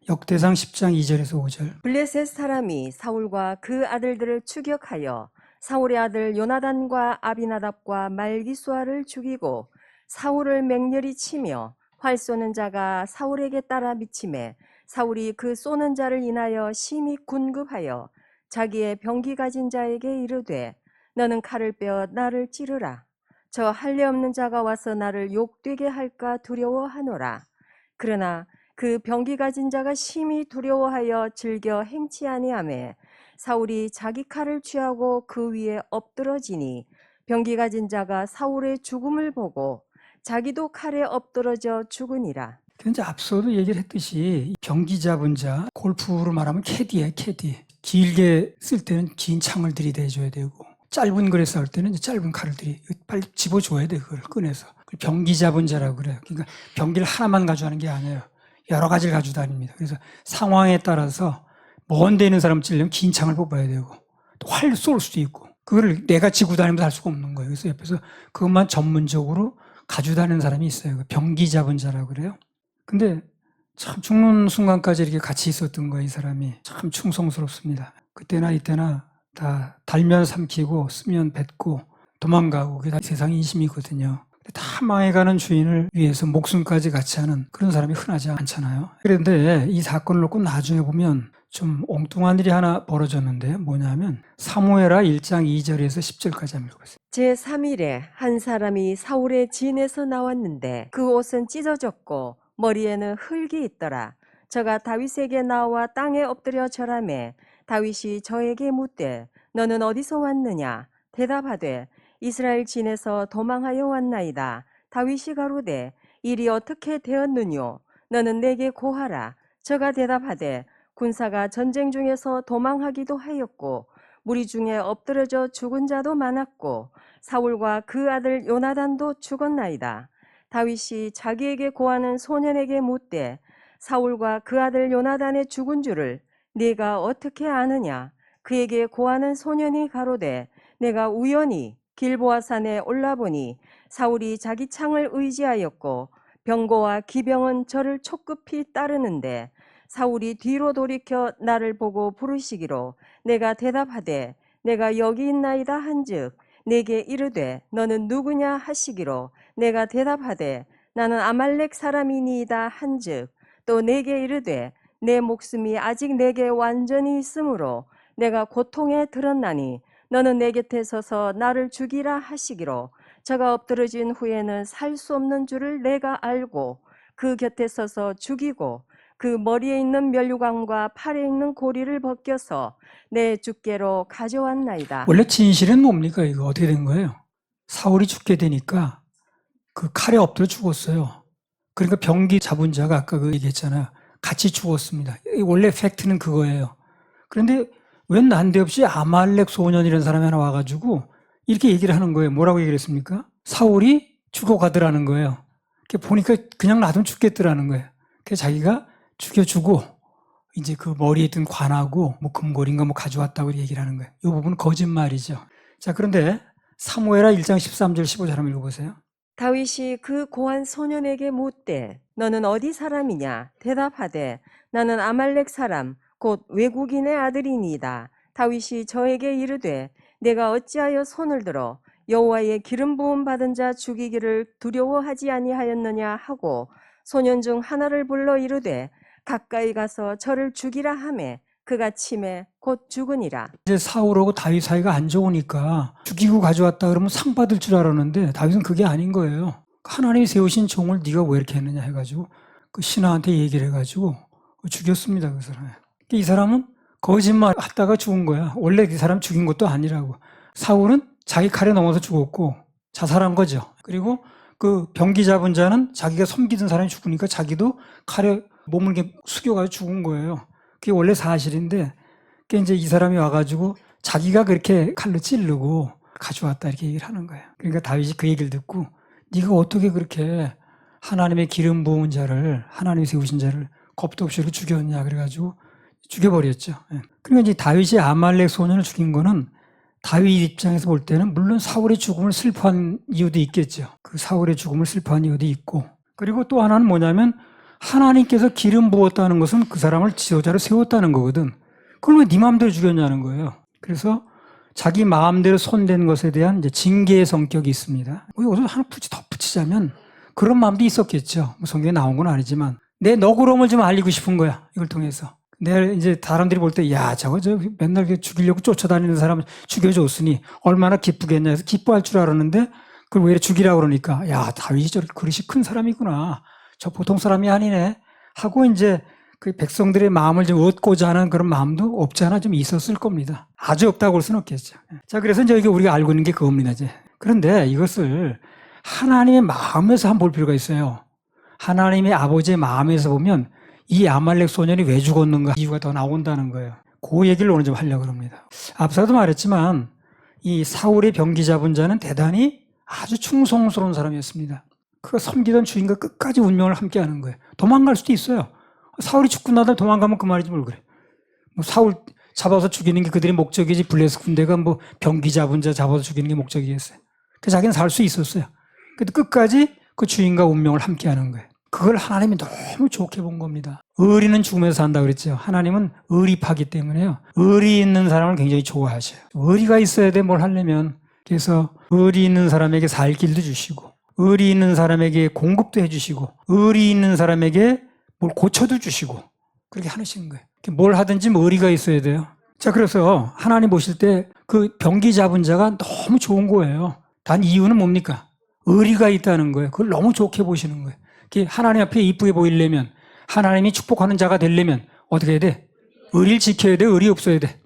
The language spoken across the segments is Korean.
역대상 10장 2절에서 5절. 블레셋 사람이 사울과 그 아들들을 추격하여 사울의 아들 요나단과 아비나답과 말기수아를 죽이고 사울을 맹렬히 치며 활 쏘는 자가 사울에게 따라 미치매 사울이 그 쏘는 자를 인하여 심히 군급하여 자기의 병기 가진 자에게 이르되 너는 칼을 빼어 나를 찌르라. 저 할례 없는 자가 와서 나를 욕되게 할까 두려워하노라. 그러나 그 병기 가진 자가 심히 두려워하여 즐겨 행치 아니하매 사울이 자기 칼을 취하고 그 위에 엎드러지니 병기 가진 자가 사울의 죽음을 보고 자기도 칼에 엎드러져 죽으니라. 이제 앞서도 얘기를 했듯이 병기 잡은 자, 골프로 말하면 캐디예요, 캐디. 길게 쓸 때는 긴 창을 들이대줘야 되고 짧은 글에 쌀 때는 짧은 칼을 빨리 집어줘야 돼. 그걸 꺼내서. 병기 잡은 자라고 그래요. 그러니까 병기를 하나만 가져가는 게 아니에요. 여러 가지를 가지고 다닙니다. 그래서 상황에 따라서 먼 데 있는 사람 찌려면 긴 창을 뽑아야 되고 또 활 쏠 수도 있고 그거를 내가 지고 다니면서 할 수가 없는 거예요. 그래서 옆에서 그것만 전문적으로 가지고 다니는 사람이 있어요. 병기 잡은 자라고 그래요. 근데 참 죽는 순간까지 이렇게 같이 있었던 거예요. 이 사람이 참 충성스럽습니다. 그때나 이때나 다 달면 삼키고 쓰면 뱉고 도망가고 그게 다 세상 인심이거든요. 다 망해가는 주인을 위해서 목숨까지 같이 하는 그런 사람이 흔하지 않잖아요. 그런데 이 사건을 놓고 나중에 보면 좀 엉뚱한 일이 하나 벌어졌는데 뭐냐면 사무엘하 1장 2절에서 10절까지 한번 읽어보세요. 제3일에 한 사람이 사울의 진에서 나왔는데 그 옷은 찢어졌고 머리에는 흙이 있더라. 저가 다윗에게 나와 땅에 엎드려 절하매 다윗이 저에게 묻되 너는 어디서 왔느냐? 대답하되 이스라엘 진에서 도망하여 왔나이다. 다윗이 가로되 일이 어떻게 되었느뇨? 너는 내게 고하라. 저가 대답하되 군사가 전쟁 중에서 도망하기도 하였고 무리 중에 엎드러져 죽은 자도 많았고 사울과 그 아들 요나단도 죽었나이다. 다윗이 자기에게 고하는 소년에게 묻되 사울과 그 아들 요나단의 죽은 줄을 네가 어떻게 아느냐? 그에게 고하는 소년이 가로되 내가 우연히 길보아 산에 올라보니 사울이 자기 창을 의지하였고 병거와 기병은 저를 촉급히 따르는데 사울이 뒤로 돌이켜 나를 보고 부르시기로 내가 대답하되 내가 여기 있나이다 한즉 내게 이르되 너는 누구냐 하시기로 내가 대답하되 나는 아말렉 사람이니이다 한즉 또 내게 이르되 내 목숨이 아직 내게 완전히 있으므로 내가 고통에 들었나니 너는 내 곁에 서서 나를 죽이라 하시기로 저가 엎드러진 후에는 살 수 없는 줄을 내가 알고 그 곁에 서서 죽이고 그 머리에 있는 면류관과 팔에 있는 고리를 벗겨서 내 주께로 가져왔나이다. 원래 진실은 뭡니까? 이거 어떻게 된 거예요? 사울이 죽게 되니까 그 칼에 엎드려 죽었어요. 그러니까 병기 잡은 자가 아까 그 얘기했잖아요. 같이 죽었습니다. 원래 팩트는 그거예요. 그런데 웬 난데없이 아말렉 소년이라는 사람이 하나 와가지고 이렇게 얘기를 하는 거예요. 뭐라고 얘기를 했습니까? 사울이 죽어가더라는 거예요. 보니까 그냥 놔두면 죽겠더라는 거예요. 그래서 자기가 죽여주고 이제 그 머리에 있던 관하고 뭐 금고리인가 뭐 가져왔다고 얘기를 하는 거예요. 이 부분은 거짓말이죠. 자, 그런데 사무엘하 1장 13절 15절 한번 읽어보세요. 다윗이 그 고한 소년에게 묻되 너는 어디 사람이냐? 대답하되 나는 아말렉 사람 곧 외국인의 아들이니이다. 다윗이 저에게 이르되 내가 어찌하여 손을 들어 여호와의 기름 부음 받은 자 죽이기를 두려워하지 아니하였느냐 하고 소년 중 하나를 불러 이르되 가까이 가서 저를 죽이라 하매 그가 치매 곧 죽으니라. 이제 사울하고 다윗 사이가 안 좋으니까 죽이고 가져왔다 그러면 상 받을 줄 알았는데 다윗은 그게 아닌 거예요. 하나님이 세우신 종을 네가 왜 이렇게 했느냐 해가지고 그 신하한테 얘기를 해가지고 죽였습니다. 그 사람. 이 사람은 거짓말 하다가 죽은 거야. 원래 이 사람 죽인 것도 아니라고. 사울은 자기 칼에 넘어서 죽었고 자살한 거죠. 그리고 그 병기 잡은 자는 자기가 섬기던 사람이 죽으니까 자기도 칼에 몸을 이렇게 숙여가지고 죽은 거예요. 그게 원래 사실인데, 그게 이제 이 사람이 와가지고 자기가 그렇게 칼로 찌르고 가져왔다 이렇게 얘기를 하는 거예요. 그러니까 다윗이 그 얘기를 듣고 네가 어떻게 그렇게 하나님의 기름 부은 자를, 하나님이 세우신 자를 겁도 없이 이렇게 죽였냐 그래가지고 죽여버렸죠. 그러니까 이제 다윗이 아말렉 소년을 죽인 거는 다윗 입장에서 볼 때는 물론 사울의 죽음을 슬퍼한 이유도 있겠죠. 그 사울의 죽음을 슬퍼한 이유도 있고, 그리고 또 하나는 뭐냐면 하나님께서 기름 부었다는 것은 그 사람을 지도자로 세웠다는 거거든. 그걸 왜 네 마음대로 죽였냐는 거예요. 그래서 자기 마음대로 손댄 것에 대한 이제 징계의 성격이 있습니다. 여기서 하나 덧붙이자면 그런 마음도 있었겠죠. 뭐 성경에 나온 건 아니지만 내 너그러움을 좀 알리고 싶은 거야. 이걸 통해서. 내가 이제 사람들이 볼 때 야 저거 저 맨날 죽이려고 쫓아다니는 사람 죽여줬으니 얼마나 기쁘겠냐 해서 기뻐할 줄 알았는데 그걸 왜 이렇게 죽이라고 그러니까 야 다윗이 저 그릇이 큰 사람이구나. 저 보통 사람이 아니네. 하고 이제 그 백성들의 마음을 좀 얻고자 하는 그런 마음도 없지 않아 좀 있었을 겁니다. 아주 없다고 볼 수는 없겠죠. 자, 그래서 이제 이게 우리가 알고 있는 게 그겁니다. 이제. 그런데 이것을 하나님의 마음에서 한번 볼 필요가 있어요. 하나님의 아버지의 마음에서 보면 이 아말렉 소년이 왜 죽었는가 이유가 더 나온다는 거예요. 그 얘기를 오늘 좀 하려고 합니다. 앞서도 말했지만 이 사울의 병기 잡은 자는 대단히 아주 충성스러운 사람이었습니다. 그가 섬기던 주인과 끝까지 운명을 함께하는 거예요. 도망갈 수도 있어요. 사울이 죽고 나다 도망가면 그 말이지 뭘 그래. 뭐 사울 잡아서 죽이는 게 그들의 목적이지 블레스 군대가 뭐 병기 잡은 자 잡아서 죽이는 게 목적이겠어요. 그래서 자기는 살 수 있었어요. 그래도 끝까지 그 주인과 운명을 함께하는 거예요. 그걸 하나님이 너무 좋게 본 겁니다. 의리는 죽으면서 산다 그랬죠. 하나님은 의리파기 때문에요. 의리 있는 사람을 굉장히 좋아하셔요. 의리가 있어야 돼 뭘 하려면. 그래서 의리 있는 사람에게 살 길도 주시고 의리 있는 사람에게 공급도 해주시고 의리 있는 사람에게 뭘 고쳐도 주시고 그렇게 하시는 거예요. 뭘 하든지 뭐 의리가 있어야 돼요. 자, 그래서 하나님 보실 때 그 병기 잡은 자가 너무 좋은 거예요. 단 이유는 뭡니까? 의리가 있다는 거예요. 그걸 너무 좋게 보시는 거예요. 하나님 앞에 이쁘게 보이려면 하나님이 축복하는 자가 되려면 어떻게 해야 돼? 의리를 지켜야 돼? 의리 없어야 돼?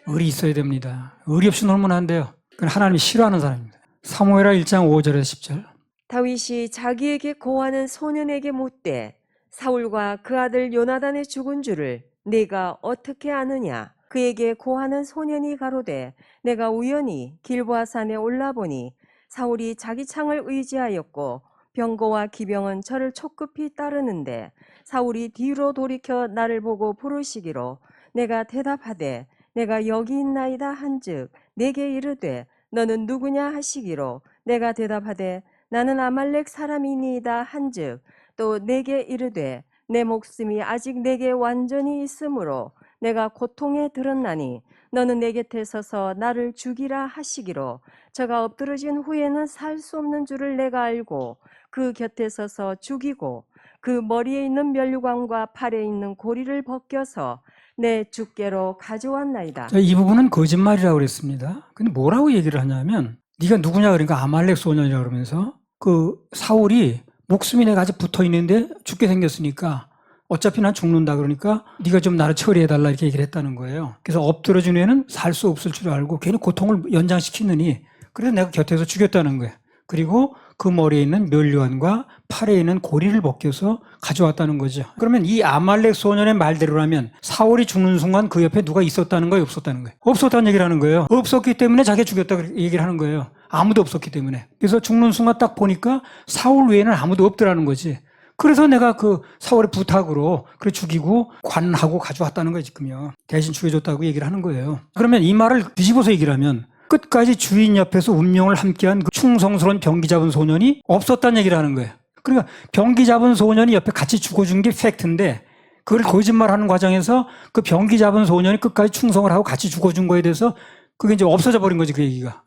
의리 있어야 됩니다. 의리 없이 놀면 안 돼요. 그건 하나님이 싫어하는 사람입니다. 사무엘하 1장 5절에서 10절. 다윗이 자기에게 고하는 소년에게 묻되 사울과 그 아들 요나단의 죽은 줄을 네가 어떻게 아느냐? 그에게 고하는 소년이 가로되 내가 우연히 길보아산에 올라보니 사울이 자기 창을 의지하였고 병거와 기병은 저를 촉급히 따르는데 사울이 뒤로 돌이켜 나를 보고 부르시기로 내가 대답하되 내가 여기 있나이다 한즉 내게 이르되 너는 누구냐 하시기로 내가 대답하되 나는 아말렉 사람이니이다 한즉 또 내게 이르되 내 목숨이 아직 내게 완전히 있으므로 내가 고통에 들었나니 너는 내 곁에 서서 나를 죽이라 하시기로 저가 엎드러진 후에는 살 수 없는 줄을 내가 알고 그 곁에 서서 죽이고 그 머리에 있는 면류관과 팔에 있는 고리를 벗겨서 내 주께로 가져왔나이다. 자, 이 부분은 거짓말이라고 그랬습니다. 근데 뭐라고 얘기를 하냐면 네가 누구냐 그러니까 아말렉 소년이라고 그러면서 그 사울이 목숨이 내가 아직 붙어 있는데 죽게 생겼으니까 어차피 난 죽는다 그러니까 네가 좀 나를 처리해달라 이렇게 얘기를 했다는 거예요. 그래서 엎드려진 후에는 살 수 없을 줄 알고 괜히 고통을 연장시키느니 그래서 내가 곁에서 죽였다는 거예요. 그리고 그 머리에 있는 면류관과 팔에 있는 고리를 벗겨서 가져왔다는 거죠. 그러면 이 아말렉 소년의 말대로라면 사울이 죽는 순간 그 옆에 누가 있었다는 거예요? 없었다는 거예요? 없었다는 얘기를 하는 거예요. 없었기 때문에 자기가 죽였다고 얘기를 하는 거예요. 아무도 없었기 때문에. 그래서 죽는 순간 딱 보니까 사울 외에는 아무도 없더라는 거지. 그래서 내가 그 사울의 부탁으로 그래 죽이고 관하고 가져왔다는 거예요, 지금요. 대신 죽여줬다고 얘기를 하는 거예요. 그러면 이 말을 뒤집어서 얘기를 하면 끝까지 주인 옆에서 운명을 함께한 그 충성스러운 병기 잡은 소년이 없었다는 얘기를 하는 거예요. 그러니까 병기 잡은 소년이 옆에 같이 죽어준 게 팩트인데 그걸 거짓말하는 과정에서 그 병기 잡은 소년이 끝까지 충성을 하고 같이 죽어준 거에 대해서 그게 이제 없어져 버린 거지, 그 얘기가.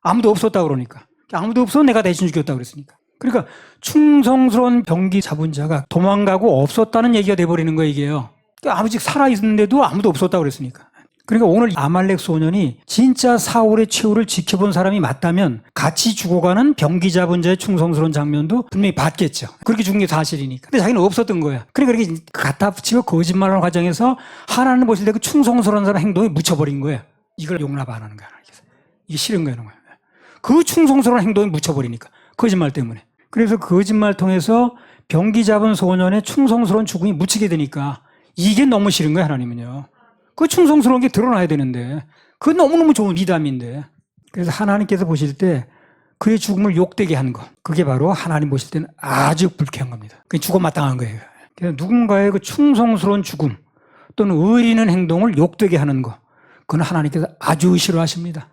아무도 없었다 그러니까. 아무도 없어 내가 대신 죽였다 그랬으니까. 그러니까 충성스러운 병기 잡은 자가 도망가고 없었다는 얘기가 돼버리는 거예요, 이게요. 그러니까 아직 살아있는데도 아무도 없었다고 그랬으니까. 그러니까 오늘 아말렉 소년이 진짜 사울의 최후를 지켜본 사람이 맞다면 같이 죽어가는 병기 잡은 자의 충성스러운 장면도 분명히 봤겠죠. 그렇게 죽은 게 사실이니까. 근데 자기는 없었던 거야. 그러니까 이렇게 갖다 붙이고 거짓말하는 과정에서 하나님 보실 때 그 충성스러운 사람 행동에 묻혀버린 거예요. 이걸 용납 안 하는 거야. 이게 싫은 거야. 그 충성스러운 행동에 묻혀버리니까. 거짓말 때문에. 그래서 거짓말 통해서 병기 잡은 소년의 충성스러운 죽음이 묻히게 되니까 이게 너무 싫은 거야, 하나님은요. 그 충성스러운 게 드러나야 되는데 그건 너무너무 좋은 미담인데 그래서 하나님께서 보실 때 그의 죽음을 욕되게 한 거 그게 바로 하나님 보실 때는 아주 불쾌한 겁니다. 그게 죽어 마땅한 거예요. 그래서 누군가의 그 충성스러운 죽음 또는 의리 있는 행동을 욕되게 하는 거 그건 하나님께서 아주 싫어하십니다.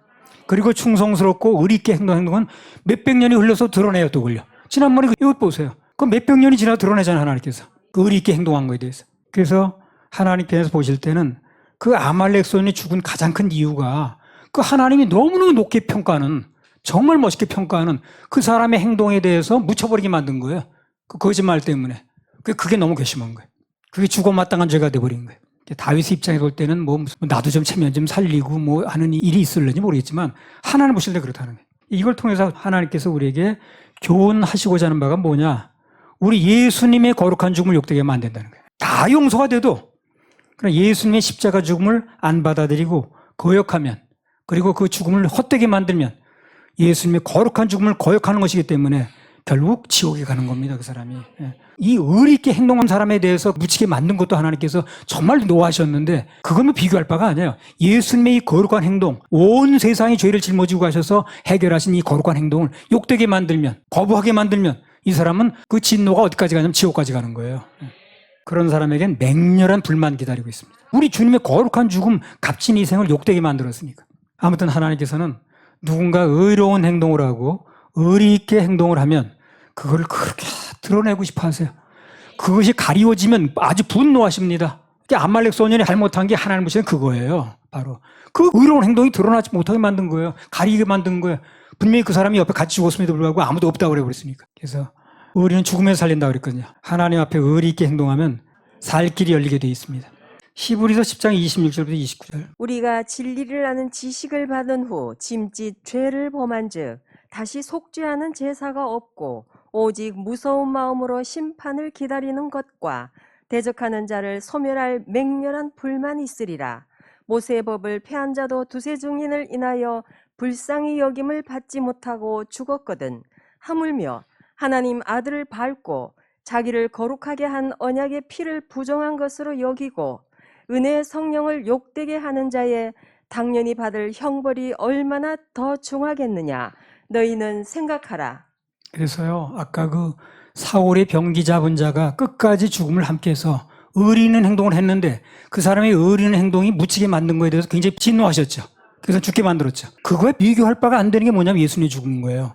그리고 충성스럽고 의리 있게 행동하는 건 몇백 년이 흘러서 드러내요. 또 걸려. 지난번에 그 이것 보세요. 그 몇백 년이 지나서 드러내잖아요, 하나님께서. 그 의리 있게 행동한 거에 대해서. 그래서 하나님께서 보실 때는 그 아말렉 소년이 죽은 가장 큰 이유가 그 하나님이 너무너무 높게 평가하는, 정말 멋있게 평가하는 그 사람의 행동에 대해서 묻혀버리게 만든 거예요. 그 거짓말 때문에. 그게 너무 괘씸한 거예요. 그게 죽어마땅한 죄가 돼버린 거예요. 다윗의 입장에 볼 때는 뭐 나도 좀 체면 좀 살리고 뭐 하는 일이 있을는지 모르겠지만 하나님 보실 때 그렇다는 거예요. 이걸 통해서 하나님께서 우리에게 교훈하시고자 하는 바가 뭐냐? 우리 예수님의 거룩한 죽음을 욕되게 하면 안 된다는 거예요. 다 용서가 돼도 그러나 예수님의 십자가 죽음을 안 받아들이고 거역하면, 그리고 그 죽음을 헛되게 만들면 예수님의 거룩한 죽음을 거역하는 것이기 때문에 결국 지옥에 가는 겁니다, 그 사람이. 이 의리 있게 행동한 사람에 대해서 묻히게 만든 것도 하나님께서 정말 노하셨는데 그거는 비교할 바가 아니에요. 예수님의 이 거룩한 행동, 온 세상의 죄를 짊어지고 가셔서 해결하신 이 거룩한 행동을 욕되게 만들면, 거부하게 만들면 이 사람은 그 진노가 어디까지 가냐면 지옥까지 가는 거예요. 그런 사람에겐 맹렬한 불만 기다리고 있습니다. 우리 주님의 거룩한 죽음, 값진 희생을 욕되게 만들었으니까. 아무튼 하나님께서는 누군가 의로운 행동을 하고 의리 있게 행동을 하면 그걸 그렇게 드러내고 싶어 하세요. 그것이 가리워지면 아주 분노하십니다. 아말렉 소년이 잘못한 게 하나님 보시는 그거예요. 바로 그 의로운 행동이 드러나지 못하게 만든 거예요. 가리게 만든 거예요. 분명히 그 사람이 옆에 같이 죽었음에도 불구하고 아무도 없다고 그래버렸으니까. 그래서 의리는 죽으면서 살린다고 그랬거든요. 하나님 앞에 의리 있게 행동하면 살 길이 열리게 되어 있습니다. 히브리서 10장 26절부터 29절. 우리가 진리를 아는 지식을 받은 후 짐짓 죄를 범한즉 다시 속죄하는 제사가 없고 오직 무서운 마음으로 심판을 기다리는 것과 대적하는 자를 소멸할 맹렬한 불만이 있으리라. 모세의 법을 폐한 자도 두세 증인을 인하여 불쌍히 여김을 받지 못하고 죽었거든. 하물며 하나님 아들을 밟고 자기를 거룩하게 한 언약의 피를 부정한 것으로 여기고 은혜의 성령을 욕되게 하는 자의 당연히 받을 형벌이 얼마나 더 중하겠느냐. 너희는 생각하라. 그래서요, 아까 그 사울의 병기 잡은 자가 끝까지 죽음을 함께해서 의리 있는 행동을 했는데 그 사람의 의리 있는 행동이 묻히게 만든 거에 대해서 굉장히 진노하셨죠. 그래서 죽게 만들었죠. 그거에 비교할 바가 안 되는 게 뭐냐면 예수님이 죽은 거예요.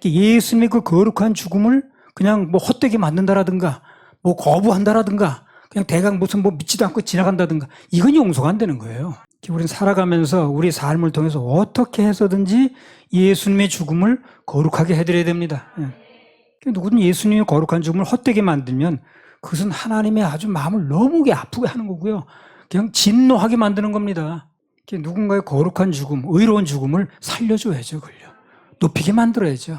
예수님의 그 거룩한 죽음을 그냥 뭐 헛되게 만든다라든가 뭐 거부한다라든가 그냥 대강 무슨 뭐 믿지도 않고 지나간다든가 이건 용서가 안 되는 거예요. 우리는 살아가면서 우리 삶을 통해서 어떻게 해서든지 예수님의 죽음을 거룩하게 해드려야 됩니다. 누구든 예수님의 거룩한 죽음을 헛되게 만들면 그것은 하나님의 아주 마음을 너무 아프게 하는 거고요. 그냥 진노하게 만드는 겁니다. 누군가의 거룩한 죽음, 의로운 죽음을 살려줘야죠. 그걸요. 높이게 만들어야죠.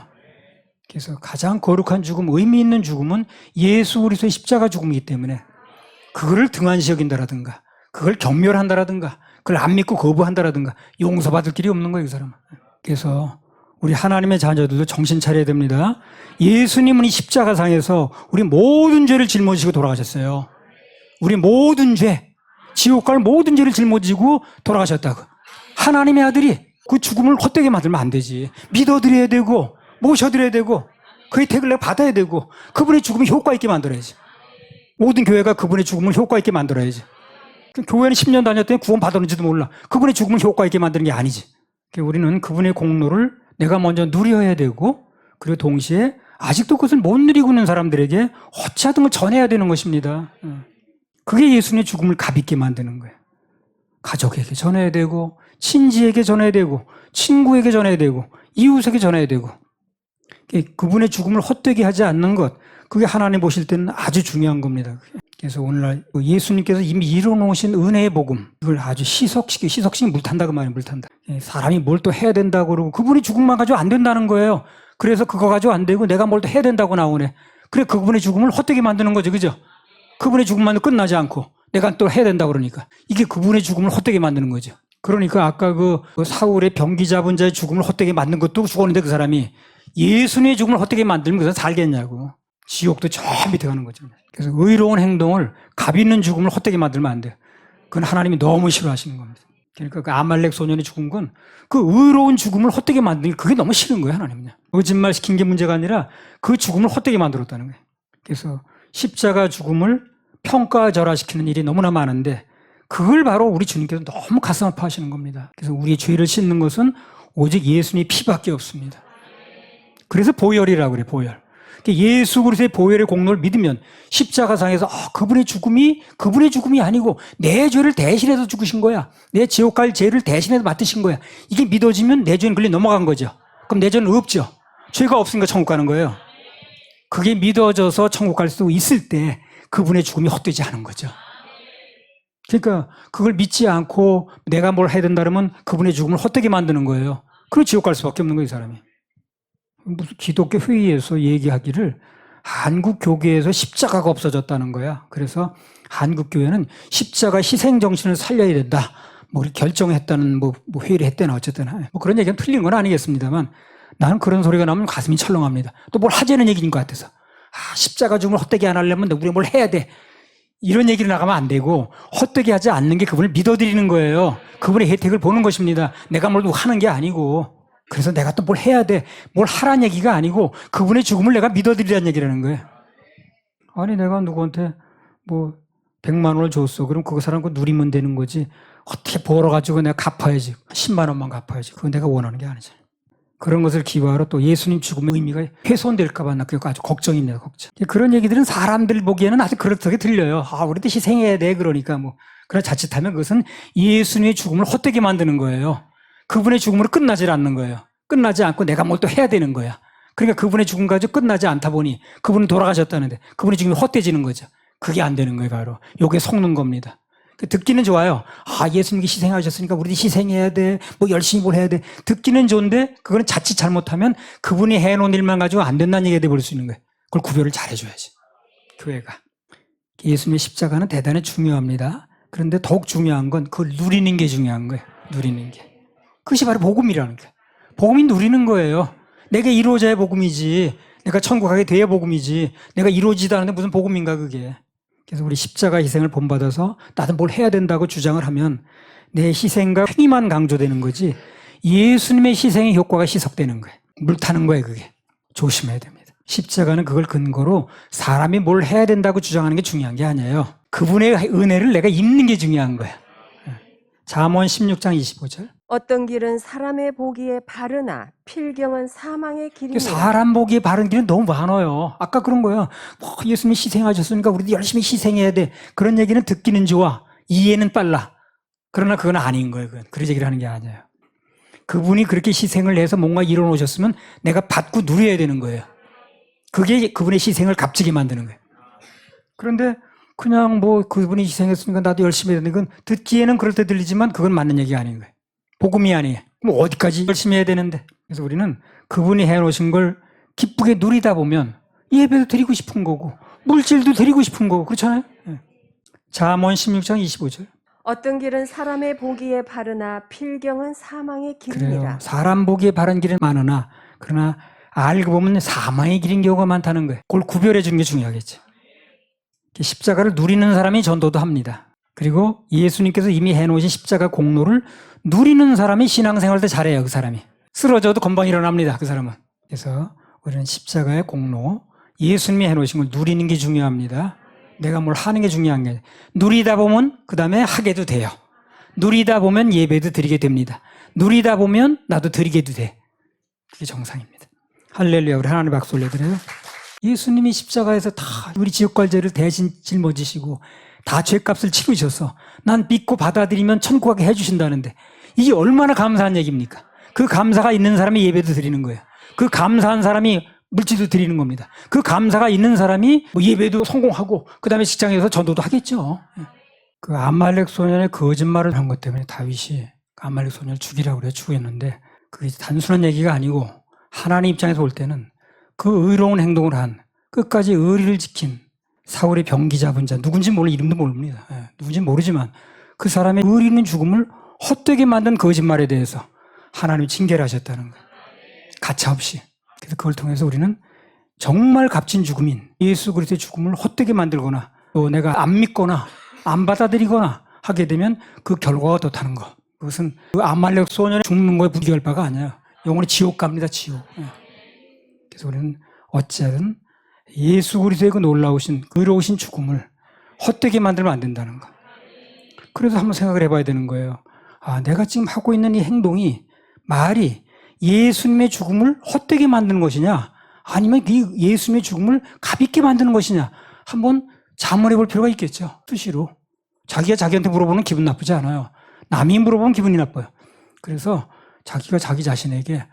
그래서 가장 거룩한 죽음, 의미 있는 죽음은 예수 그리스도의 십자가 죽음이기 때문에 그거를 등한시 여긴다라든가 그걸 경멸한다라든가 그걸 안 믿고 거부한다라든가 용서받을 길이 없는 거예요, 그 사람은. 그래서 우리 하나님의 자녀들도 정신 차려야 됩니다. 예수님은 이 십자가상에서 우리 모든 죄를 짊어지고 돌아가셨어요. 우리 모든 죄, 지옥 갈 모든 죄를 짊어지고 돌아가셨다고. 하나님의 아들이 그 죽음을 헛되게 만들면 안 되지. 믿어드려야 되고 모셔드려야 되고 그의 택을 내가 받아야 되고 그분의 죽음을 효과 있게 만들어야지. 모든 교회가 그분의 죽음을 효과 있게 만들어야지. 교회는 10년 다녔더니 구원 받았는지도 몰라. 그분의 죽음을 효과 있게 만드는 게 아니지. 우리는 그분의 공로를 내가 먼저 누려야 되고 그리고 동시에 아직도 그것을 못 누리고 있는 사람들에게 어찌하든 걸 전해야 되는 것입니다. 그게 예수님의 죽음을 값있게 만드는 거예요. 가족에게 전해야 되고 친지에게 전해야 되고 친구에게 전해야 되고 이웃에게 전해야 되고 그분의 죽음을 헛되게 하지 않는 것, 그게 하나님 보실 때는 아주 중요한 겁니다. 그래서 오늘날 예수님께서 이미 이뤄놓으신 은혜의 복음, 그걸 아주 희석시키면 물탄다 그 말이에요. 물탄다. 사람이 뭘 또 해야 된다고 그러고 그분이 죽음만 가지고 안 된다는 거예요. 그래서 그거 가지고 안 되고 내가 뭘 또 해야 된다고 나오네. 그래 그분의 죽음을 헛되게 만드는 거죠. 그죠? 그분의 죽음만 끝나지 않고 내가 또 해야 된다고 그러니까 이게 그분의 죽음을 헛되게 만드는 거죠. 그러니까 아까 그 사울의 병기 잡은 자의 죽음을 헛되게 만든 것도 죽었는데 그 사람이 예수님의 죽음을 헛되게 만들면 그 사람 살겠냐고. 지옥도 저 밑에 가는 거죠. 그래서 의로운 행동을 값 있는 죽음을 헛되게 만들면 안 돼요. 그건 하나님이 너무 싫어하시는 겁니다. 그러니까 그 아말렉 소년이 죽은 건 그 의로운 죽음을 헛되게 만드는 게 그게 너무 싫은 거예요. 하나님은. 거짓말 시킨 게 문제가 아니라 그 죽음을 헛되게 만들었다는 거예요. 그래서 십자가 죽음을 평가절하시키는 일이 너무나 많은데 그걸 바로 우리 주님께서 너무 가슴 아파하시는 겁니다. 그래서 우리의 죄를 씻는 것은 오직 예수님의 피밖에 없습니다. 그래서 보혈이라고 그래요. 보혈. 예수 그리스도의 보혈의 공로를 믿으면 십자가상에서 그분의 죽음이 아니고 내 죄를 대신해서 죽으신 거야. 내 지옥 갈 죄를 대신해서 맡으신 거야. 이게 믿어지면 내 죄는 그리 넘어간 거죠. 그럼 내 죄는 없죠. 죄가 없으니까 천국 가는 거예요. 그게 믿어져서 천국 갈 수 있을 때 그분의 죽음이 헛되지 않은 거죠. 그러니까 그걸 믿지 않고 내가 뭘 해야 된다 그러면 그분의 죽음을 헛되게 만드는 거예요. 그럼 지옥 갈 수밖에 없는 거예요, 이 사람이. 무슨 기독교 회의에서 얘기하기를 한국 교계에서 십자가가 없어졌다는 거야. 그래서 한국 교회는 십자가 희생 정신을 살려야 된다. 뭐 결정했다는 회의를 했대나 어쨌든 뭐 그런 얘기는 틀린 건 아니겠습니다만 나는 그런 소리가 나면 가슴이 철렁합니다. 또 뭘 하자는 얘기인 것 같아서 십자가 죽음을 헛되게 안 하려면 우리가 뭘 해야 돼. 이런 얘기를 나가면 안 되고 헛되게 하지 않는 게 그분을 믿어드리는 거예요. 그분의 혜택을 보는 것입니다. 내가 뭘 하는 게 아니고 그래서 내가 또 뭘 해야 돼. 뭘 하라는 얘기가 아니고 그분의 죽음을 내가 믿어드리라는 얘기라는 거예요. 아니 내가 누구한테 100만 원을 줬어. 그럼 그 사람 거 누리면 되는 거지. 어떻게 벌어가지고 내가 갚아야지. 10만 원만 갚아야지. 그건 내가 원하는 게 아니잖아. 그런 것을 기화하러 또 예수님 죽음의 의미가 훼손될까 봐 나 그거 아주 걱정입니다. 걱정. 그런 얘기들은 사람들 보기에는 아주 그렇게 들려요. 우리도 희생해야 돼. 그러니까 그러나 자칫하면 그것은 예수님의 죽음을 헛되게 만드는 거예요. 그분의 죽음으로 끝나질 않는 거예요. 끝나지 않고 내가 뭘 또 해야 되는 거야. 그러니까 그분의 죽음 가지고 끝나지 않다 보니 그분은 돌아가셨다는데 그분의 죽음이 헛되지는 거죠. 그게 안 되는 거예요. 바로 요게 속는 겁니다. 듣기는 좋아요. 예수님이 희생하셨으니까 우리도 희생해야 돼. 열심히 뭘 해야 돼. 듣기는 좋은데 그거는 자칫 잘못하면 그분이 해놓은 일만 가지고 안 된다는 얘기가 돼버릴 수 있는 거예요. 그걸 구별을 잘 해줘야지. 교회가. 예수님의 십자가는 대단히 중요합니다. 그런데 더욱 중요한 건 그걸 누리는 게 중요한 거예요. 누리는 게. 그것이 바로 복음이라는 거예요. 복음이 누리는 거예요. 내가 이루어져야 복음이지. 내가 천국 가게 돼야 복음이지. 내가 이루어지지도 않는데 무슨 복음인가 그게. 그래서 우리 십자가 희생을 본받아서 나도 뭘 해야 된다고 주장을 하면 내 희생과 행위만 강조되는 거지 예수님의 희생의 효과가 희석되는 거예요. 물 타는 거예요 그게. 조심해야 됩니다. 십자가는 그걸 근거로 사람이 뭘 해야 된다고 주장하는 게 중요한 게 아니에요. 그분의 은혜를 내가 입는 게 중요한 거예요. 잠언 16장 25절. 어떤 길은 사람의 보기에 바르나 필경은 사망의 길이니라. 사람 보기에 바른 길은 너무 많아요. 아까 그런 거예요. 예수님이 희생하셨으니까 우리도 열심히 희생해야 돼. 그런 얘기는 듣기는 좋아. 이해는 빨라. 그러나 그건 아닌 거예요. 그런 얘기를 하는 게 아니에요. 그분이 그렇게 희생을 해서 뭔가 이뤄놓으셨으면 내가 받고 누려야 되는 거예요. 그게 그분의 희생을 값지게 만드는 거예요. 그런데 그냥 그분이 희생했으니까 나도 열심히 해야 되는 건 듣기에는 그럴 때 들리지만 그건 맞는 얘기가 아닌 거예요. 복음이 아니에요. 어디까지 열심히 해야 되는데. 그래서 우리는 그분이 해놓으신 걸 기쁘게 누리다 보면 예배도 드리고 싶은 거고 물질도 드리고 싶은 거고 그렇잖아요. 잠언 16장 25절. 어떤 길은 사람의 보기에 바르나 필경은 사망의 길이니라. 그래요. 사람 보기에 바른 길은 많으나 그러나 알고 보면 사망의 길인 경우가 많다는 거예요. 그걸 구별해 주는 게 중요하겠죠. 십자가를 누리는 사람이 전도도 합니다. 그리고 예수님께서 이미 해놓으신 십자가 공로를 누리는 사람이 신앙생활 때 잘해요. 그 사람이. 쓰러져도 금방 일어납니다. 그 사람은. 그래서 우리는 십자가의 공로, 예수님이 해놓으신 걸 누리는 게 중요합니다. 내가 뭘 하는 게 중요한 게 아니라 누리다 보면 그 다음에 하게도 돼요. 누리다 보면 예배도 드리게 됩니다. 누리다 보면 나도 드리게도 돼. 그게 정상입니다. 할렐루야. 우리 하나님 박수 올려드려요. 예수님이 십자가에서 다 우리 지옥 갈 죄를 대신 짊어지시고 다 죄값을 치르셔서 난 믿고 받아들이면 천국 가게 해주신다는데 이게 얼마나 감사한 얘기입니까? 그 감사가 있는 사람이 예배도 드리는 거예요. 그 감사한 사람이 물질도 드리는 겁니다. 그 감사가 있는 사람이 예배도 성공하고 그 다음에 직장에서 전도도 하겠죠. 그 아말렉 소년의 거짓말을 한 것 때문에 다윗이 아말렉 소년을 죽이라고 그래 죽였는데 그게 단순한 얘기가 아니고 하나님 입장에서 볼 때는 그 의로운 행동을 한 끝까지 의리를 지킨 사울의 병기 잡은 자 누군지 몰라 이름도 모릅니다. 누군지 모르지만 그 사람의 의리 있는 죽음을 헛되게 만든 거짓말에 대해서 하나님이 징계를 하셨다는 거예요. 가차없이. 그래서 그걸 통해서 우리는 정말 값진 죽음인 예수 그리스도의 죽음을 헛되게 만들거나 또 내가 안 믿거나 안 받아들이거나 하게 되면 그 결과가 어떻다는 거. 그것은 그 아말렉 소년이 죽는 거에 비교할 바가 아니에요. 영원히 지옥 갑니다. 지옥. 그래서 우리는 어찌하든 예수 그리스도의 그 놀라우신 의로우신 죽음을 헛되게 만들면 안 된다는 거. 그래서 한번 생각을 해봐야 되는 거예요. 내가 지금 하고 있는 이 행동이 말이 예수님의 죽음을 헛되게 만드는 것이냐 아니면 네 예수님의 죽음을 가볍게 만드는 것이냐? 한번 자문해 볼 필요가 있겠죠. 수시로. 자기가 자기한테 물어보면 기분 나쁘지 않아요. 남이 물어보면 기분이 나빠요. 그래서 자기가 자기 자신에게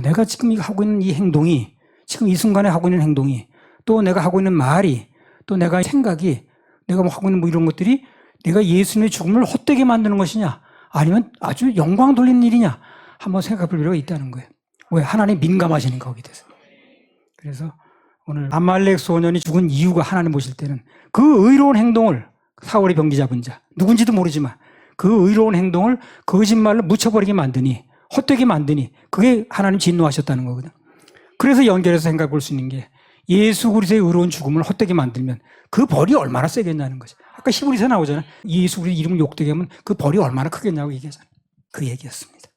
내가 지금 하고 있는 이 행동이, 지금 이 순간에 하고 있는 행동이, 또 내가 하고 있는 말이, 또 내가 생각이, 내가 뭐 하고 있는 뭐 이런 것들이 내가 예수님의 죽음을 헛되게 만드는 것이냐, 아니면 아주 영광 돌리는 일이냐, 한번 생각해 볼 필요가 있다는 거예요. 왜? 하나님 민감하시니까 거기에 대해서. 그래서 오늘 아말렉 소년이 죽은 이유가 하나님 보실 때는 그 의로운 행동을, 사울의 병기 잡은 자, 누군지도 모르지만 그 의로운 행동을 거짓말로 묻혀버리게 만드니, 헛되게 만드니, 그게 하나님 진노하셨다는 거거든. 그래서 연결해서 생각해 볼 수 있는 게, 예수 그리스도의 의로운 죽음을 헛되게 만들면 그 벌이 얼마나 세겠냐는 거죠. 아까 히브리서 나오잖아요. 예수 그리스도 이름을 욕되게 하면 그 벌이 얼마나 크겠냐고 얘기하잖아요. 그 얘기였습니다.